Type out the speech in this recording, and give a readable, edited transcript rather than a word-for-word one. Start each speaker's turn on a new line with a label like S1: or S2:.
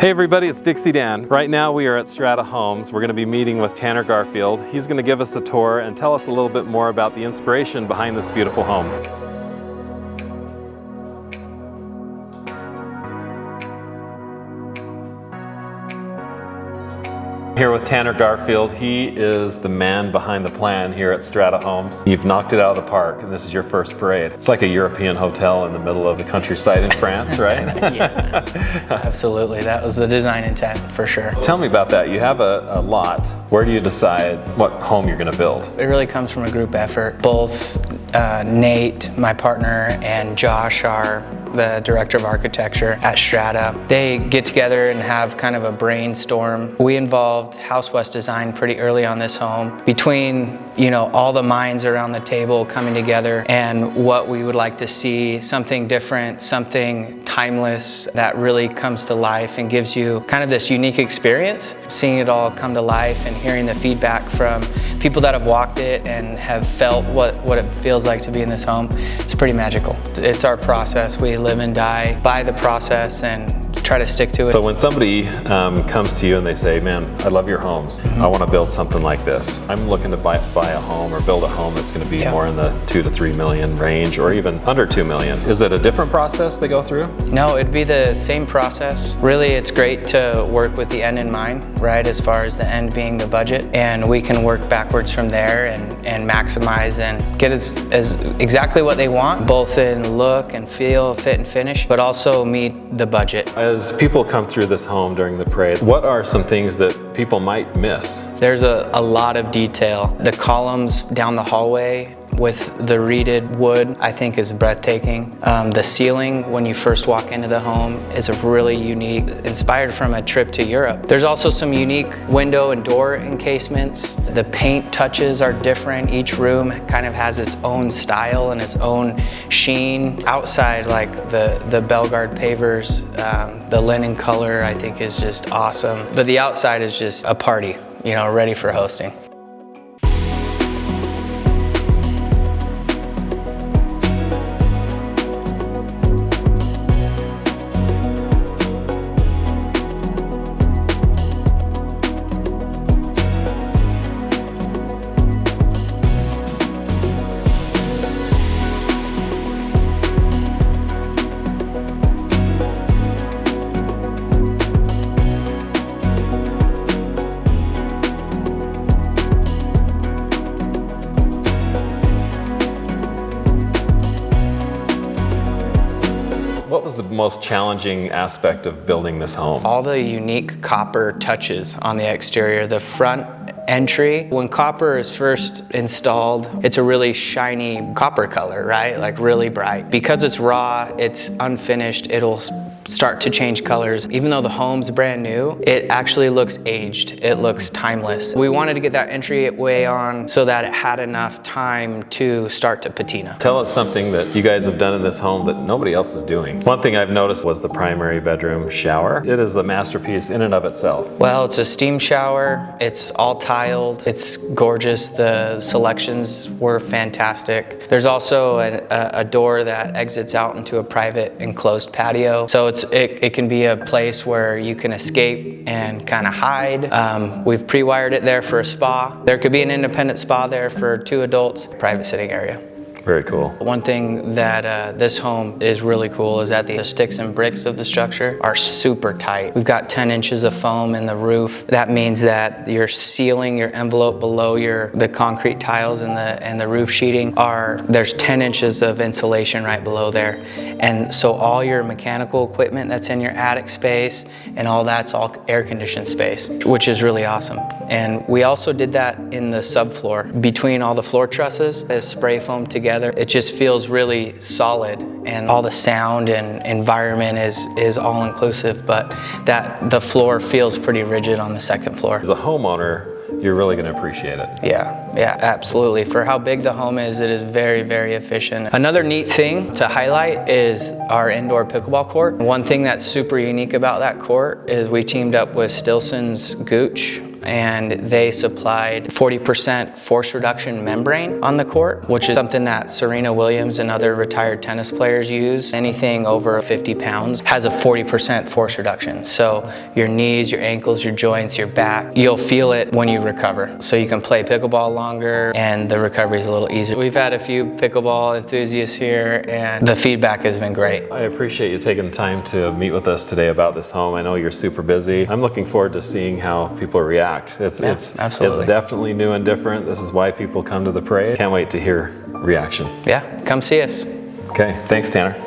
S1: Hey everybody, it's Dixie Dan. Right now we are at Strata Homes. We're going to be meeting with Tanner Garfield. He's going to give us a tour and tell us a little bit more about the inspiration behind this beautiful home. Here with Tanner Garfield. He is the man behind the plan here at Strata Homes. You've knocked it out of the park, and this is your first parade. It's like a European hotel in the middle of the countryside in France, right?
S2: Yeah, absolutely. That was the design intent, for sure.
S1: Tell me about that. You have a lot. Where do you decide what home you're going to build?
S2: It really comes from a group effort. Both Nate, my partner, and Josh, are the director of architecture at Strata. They get together and have kind of a brainstorm. We involved House West Design pretty early on this home. Between, all the minds around the table coming together and what we would like to see, something different, something timeless that really comes to life and gives you kind of this unique experience. Seeing it all come to life and hearing the feedback from people that have walked it and have felt what it feels like to be in this home, it's pretty magical. It's our process. We live and die by the process and try to stick to it.
S1: So when somebody comes to you and they say, man, I love your homes, I want to build something like this. I'm looking to buy a home or build a home that's going to be more in the 2 to 3 million range, or even under 2 million. Is it a different process they go through?
S2: No, it'd be the same process. Really, it's great to work with the end in mind, right? As far as the end being the budget, and we can work backwards from there and maximize and get as exactly what they want, both in look and feel, fit and finish, but also meet the budget.
S1: As people come through this home during the parade, what are some things that people might miss?
S2: There's a lot of detail. The columns down the hallway with the reeded wood, I think, is breathtaking. The ceiling, when you first walk into the home, is really unique, inspired from a trip to Europe. There's also some unique window and door encasements. The paint touches are different. Each room kind of has its own style and its own sheen. Outside, like the Belgard pavers, the linen color, I think, is just awesome. But the outside is just a party, ready for hosting.
S1: What was the most challenging aspect of building this home?
S2: All the unique copper touches on the exterior. The front entry, when copper is first installed, it's a really shiny copper color, right? Like really bright. Because it's raw, it's unfinished, it'll start to change colors. Even though the home's brand new, it actually looks aged. It looks timeless. We wanted to get that entryway on so that it had enough time to start to patina.
S1: Tell us something that you guys have done in this home that nobody else is doing. One thing I've noticed was the primary bedroom shower. It is a masterpiece in and of itself.
S2: Well, it's a steam shower. It's all tiled. It's gorgeous. The selections were fantastic. There's also a door that exits out into a private enclosed patio. So it can be a place where you can escape and kind of hide. We've pre-wired it there for a spa. There could be an independent spa there for 2 adults, private sitting area.
S1: Very cool.
S2: One thing that this home is really cool is that the sticks and bricks of the structure are super tight. We've got 10 inches of foam in the roof. That means that your ceiling, your envelope below the concrete tiles and the roof sheeting there's 10 inches of insulation right below there. And so all your mechanical equipment that's in your attic space and all that's all air conditioned space, which is really awesome. And we also did that in the subfloor. Between all the floor trusses, as spray foam together, it just feels really solid, and all the sound and environment is all inclusive, but the floor feels pretty rigid on the second floor.
S1: As a homeowner, you're really going to appreciate it.
S2: Yeah, absolutely. For how big the home is, it is very, very efficient. Another neat thing to highlight is our indoor pickleball court. One thing that's super unique about that court is we teamed up with Stilson's Gooch and they supplied 40% force reduction membrane on the court, which is something that Serena Williams and other retired tennis players use. Anything over 50 pounds has a 40% force reduction. So your knees, your ankles, your joints, your back, you'll feel it when you recover. So you can play pickleball longer and the recovery is a little easier. We've had a few pickleball enthusiasts here and the feedback has been great.
S1: I appreciate you taking the time to meet with us today about this home. I know you're super busy. I'm looking forward to seeing how people react. It's definitely new and different. This is why people come to the parade. Can't wait to hear reaction.
S2: Yeah, come see us.
S1: Okay, thanks Tanner.